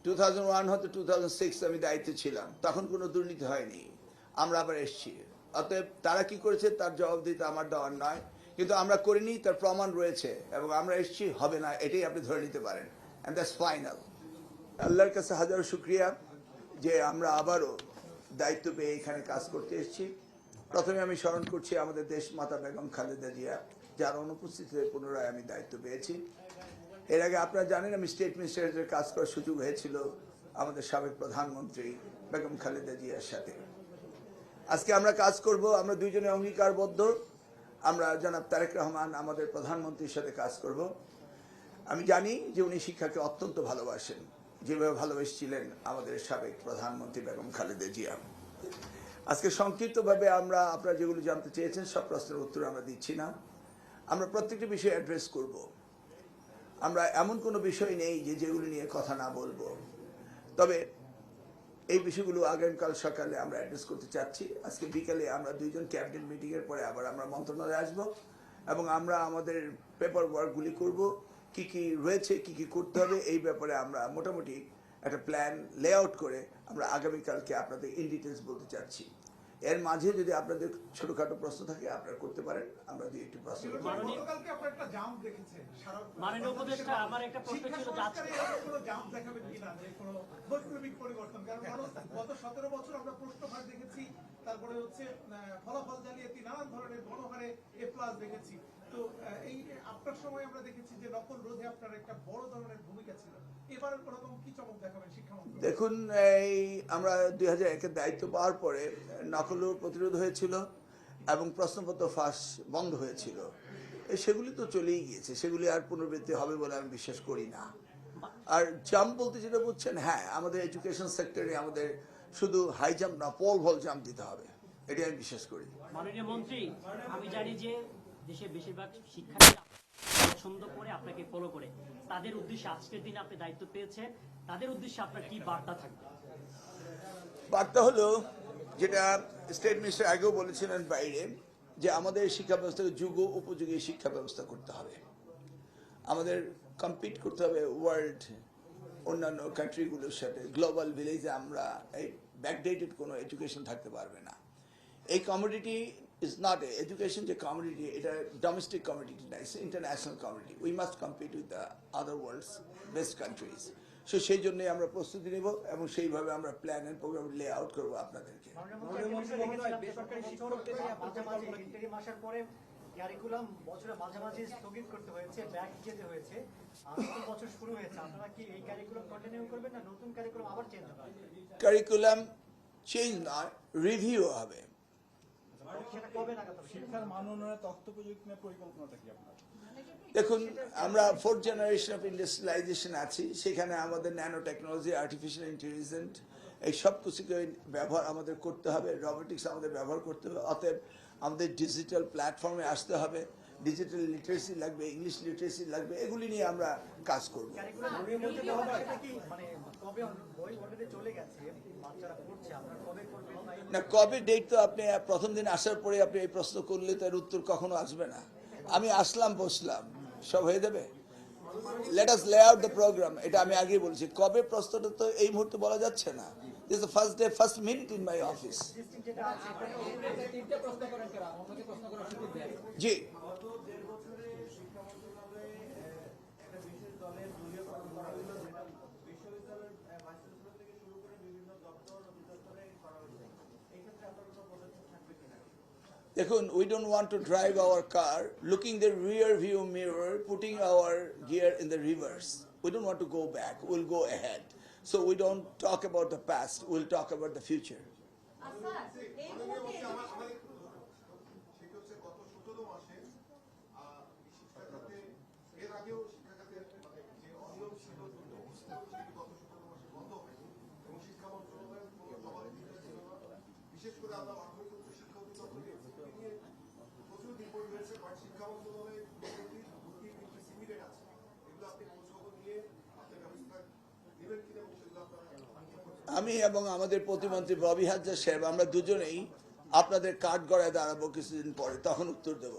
2001 হতে 2006 আমি দায়িত্বে ছিলাম, তখন কোনো দুর্নীতি হয়নি। আমরা আবার এসেছি, অতএব তারা কি করেছে তার জবাব দিতে আমার দেওয়ার নয়, কিন্তু আমরা করিনি তার প্রমাণ রয়েছে, এবং আমরা এসেছি, হবে না এটাই আপনি ধরে নিতে পারেন, অ্যান্ড দ্যাটস ফাইনাল। আল্লাহর কাছে হাজারো শুক্রিয়া যে আমরা আবারও দায়িত্ব পেয়ে এখানে কাজ করতে এসেছি। প্রথমে আমি স্মরণ করছি আমাদের দেশ মাতা বেগম খালেদা জিয়া, যার অনুপস্থিতিতে পুনরায় আমি দায়িত্ব পেয়েছি। এর আগে আপনারা জানেন আমি স্টেট মিনিস্টারের কাজ করার সুযোগ হয়েছিল আমাদের সাবেক প্রধানমন্ত্রী বেগম খালেদা জিয়ার সাথে। আজকে আমরা কাজ করব, আমরা দুইজনে অঙ্গীকারবদ্ধ। আমরা জনাব তারেক রহমান আমাদের প্রধানমন্ত্রীর সাথে কাজ করব। আমি জানি যে উনি শিক্ষাকে অত্যন্ত ভালোবাসেন, যেভাবে ভালোবেসেছিলেন আমাদের সাবেক প্রধানমন্ত্রী বেগম খালেদা জিয়া। আজকে সংক্ষিপ্তভাবে আপনারা যেগুলো জানতে চেয়েছেন সব প্রশ্নের উত্তর আমরা দিচ্ছি না। আমরা প্রত্যেকটি বিষয় অ্যাড্রেস করব। আমরা এমন কোনো বিষয় নেই যেগুলো নিয়ে কথা না বলবো, তবে এই বিষয়গুলো আগামীকাল সকালে আমরা অ্যাড্রেস করতে চাচ্ছি। আজকে বিকালে আমরা দুইজন ক্যাবিনেট মিটিংয়ের পরে আবার আমরা মন্ত্রণালয়ে আসবো, এবং আমরা আমাদের পেপার ওয়ার্কগুলি করব, কি কি রয়েছে, কি কি করতে হবে, এই ব্যাপারে আমরা মোটামুটি একটা প্ল্যান লেআউট করে আমরা আগামীকালকে আপনাদের ইন ডিটেলস বলতে চাচ্ছি। এর মাঝে যদি আপনাদের ছোটখাটো প্রশ্ন থাকে আপনারা করতে পারেন, আমরা দুই একটি প্রশ্ন। গতকালকে আপনারা একটা জাম দেখেছেন, মাননীয় উপদেষ্টা, আমার একটা প্রশ্ন ছিল যে আজকে কোনো জাম দেখাবেন কিনা, যে কোনো বৈপ্লবিক পরিবর্তন, কারণ গত 17 বছর আমরা প্রশ্নভাগ দেখেছি, তারপরে হচ্ছে ফলাফল জালিয়াতি, নানান ধরনের গণহারে A+ দেখেছি। তো এই আপনার সময় আমরা দেখেছি যে নকল রোধে আপনার একটা বড় ধরনের ভূমিকা ছিল। এবার কোনরকম কি চমক দেখাবেন শিক্ষামন্ত্রী? দেখুন, এই আমরা 2001-এর দায়িত্ব পাওয়ার পরে নকল প্রতিরোধ হয়েছিল এবং প্রশ্নপত্র ফাঁস বন্ধ হয়েছিল। সেগুলি তো চলেই গিয়েছে, সেগুলি আর পুনরাবৃত্তি হবে বলে আমি বিশ্বাস করি না। আর জাম্প বলতে যেটা বুঝছেন, হ্যাঁ, আমাদের এডুকেশন সেক্টরে আমাদের শুধু হাই জাম্প না, পোল ভল জাম্প দিতে হবে, এটাই আমি বিশ্বাস করি। মাননীয় মন্ত্রী, আমি জানি যে দেশের বেশিরভাগ শিক্ষার্থীরা পছন্দ করে আপনাকে ফলো করে, তাদের উদ্দেশ্যে আজকের দিনে আপনি দায়িত্ব পেয়েছেন, তাদের উদ্দেশ্যে আপনার কি বার্তা থাকবে? বার্তা হলো যেটা স্টেট মিনিস্টার আগেও বলেছিলেন বাইরে, যে আমাদের শিক্ষা ব্যবস্থাকে যুগ উপযোগী শিক্ষা ব্যবস্থা করতে হবে। আমাদের কম্পিট করতে হবে ওয়ার্ল্ড অন্যান্য কান্ট্রিগুলোর সাথে। গ্লোবাল ভিলেজে আমরা এই ব্যাকডেটেড কোনো এডুকেশন থাকতে পারবে না। এই কমোডিটি ইজ নট এডুকেশন, যে কমোডিটি, এটা ডোমেস্টিক কমোডিটি না, it's international commodity. We must compete with the other world's best countries. So সেই জন্যই আমরা প্রস্তুতি নেব এবং সেইভাবে আমরা plan and programme lay out করবো আপনাদেরকে। ক্যারিকুলাম বছরের মাঝামাঝি স্থগিত করতে হয়েছে, ব্যাক যেতে হয়েছে, নতুন বছর শুরু হয়েছে, আপনারা কি এই ক্যারিকুলাম কন্টিনিউ করবেন না নতুন ক্যারিকুলাম আবার চেঞ্জ হবে? কারিকুলাম চেঞ্জ নয়, রিভিউ হবে। সেটা কবে নাগাদ হবে? শিক্ষার মান উন্নয়নে তথ্য প্রযুক্তি নিয়ে পরিকল্পনাটা কি আপনার? দেখুন, আমরা 4th জেনারেশন অফ ইন্ডাস্ট্রিয়ালাইজেশন আছি, সেখানে আমাদের ন্যানো টেকনোলজি, আর্টিফিশিয়াল ইন্টেলিজেন্স, এই সব কিছুকে ব্যবহার আমাদের করতে হবে, রোবোটিক্স আমাদের ব্যবহার করতে হবে। অতএব আমাদের ডিজিটাল প্ল্যাটফর্মে আসতে হবে, ডিজিটাল লিটারেসি লাগবে, ইংলিশ লিটারেসি লাগবে, এগুলি নিয়ে আমরা কাজ করব। না, কবে ডেট তো আপনি প্রথম দিন আসার পরে আপনি এই প্রশ্ন করলে তার উত্তর কখনো আসবে না। আমি আসলাম, বসলাম, সব হয়ে যাবে। লেট আস লে আউট দ্য প্রোগ্রাম, এটা আমি আগেই বলছি। কবে প্রশ্নটা তো এই মুহূর্তে বলা যাচ্ছে না। This is the first day, first minute in my office. জি, দেখুন, we don't want to drive our car looking the rear view mirror, putting our gear in the reverse. We don't want to go back, we'll go ahead. So we don't talk about the past, we'll talk about the future. আমি এবং আমাদের প্রতিমন্ত্রী ববি হাজরা সাহেব, আমরা দুজনেই আপনাদের কাঠ গড়ায় দাঁড়াবো কিছুদিন পরে, তখন উত্তর দেব।